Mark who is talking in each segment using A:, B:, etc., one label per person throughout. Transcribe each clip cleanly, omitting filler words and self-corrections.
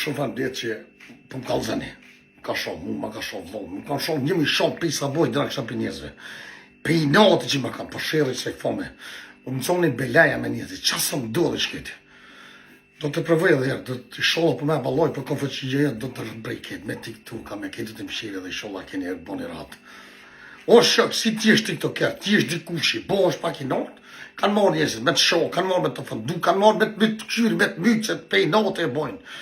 A: shumë faleminderit që po më kallzoni. Ka shumë, ma ka shumë vëllë, më ka shumë një mi shumë për i saboj dra kësha për njëzve. Për i natë që më kam përshirë se i fome. Më mësoni belaja me njëzve, qasë më do dhe shketi. Do të përvoj edhe herë, do të sholla për me baloj për kofë që gjëja do të rëmbrej me TikTok, me këtë të mshire dhe sholla keni herë boni ratë. O shok, si ti është TikToker, ti është dikushi, bo është pak i natë, kanë marrë njëzit me të shohë, kanë marrë me të fëndu, kanë marrë me të kyri, me të mytë, se të pej natë e bojnë.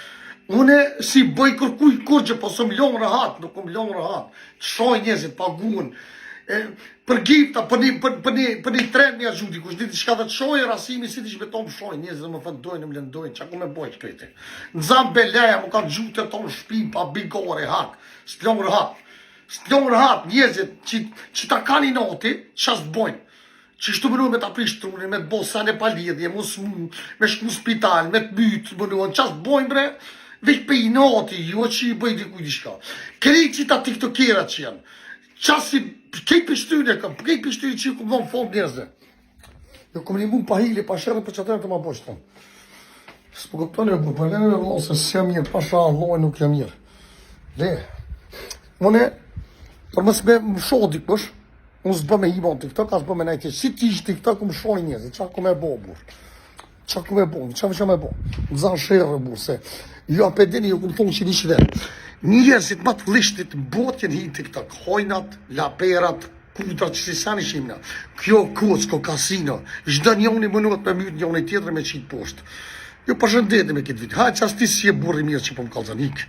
A: Une si bëj kërkuj kurgjë, po së m'lon rahat, nuk m'lon rahat. Të shoj njëzit, paguën, për gifta, për një tren një ajuti, kush diti shka dhe të shoj, rasimi si ti shbeton më shoj, njëzit dhe më fëndojnë, më lëndojnë, qa ku me boj këtëjte. Në zamë beleja, më kanë gjutë e tonë shpim, pa bigore, hak, s'plon rahat. S'plon rahat, njëzit, që ta kanë i noti, qas të bojnë. Që shtu mënu me ta prish trunin, me të bosa në palidhje, me shku spital, me të mytë, mënu, qas të bojnë bre, veç pe i noti, jo që i bëj dikuj di shka. Këri që ta tiktokerat që janë, qasi, kejt pështyri e kam, kejt pështyri që ju këmë dhonë fond njerëzve. Jo këmë një mund pa hili, pa shërë, për që atërën të ma bësht tonë. S'po këptoni e bu, për lene në se s'jam mirë, pa shra alloj nuk jam mirë. Le, une, për mësë me më shohë dikush, unë s'bë me hima në TikTok, asë bë me najtë, si ti ishë TikTok, më shohë njerëzve, qa ku me bo, burë. Qa ku me bo, qa me bo. Më zanë shërë, burë, se jo apedini, ju këmë thonë që një qëve. Njerëzit më të lishtit botjen hi TikTok, hojnat, laperat, kutrat që si sani shimna. Kjo kosko, kasino, çdo njoni mënot me mytë njoni tjetër me qitë poshtë. Jo përshëndetim me këtë vit. Hajë qas ti si e burri mirë që po më kalzan ik.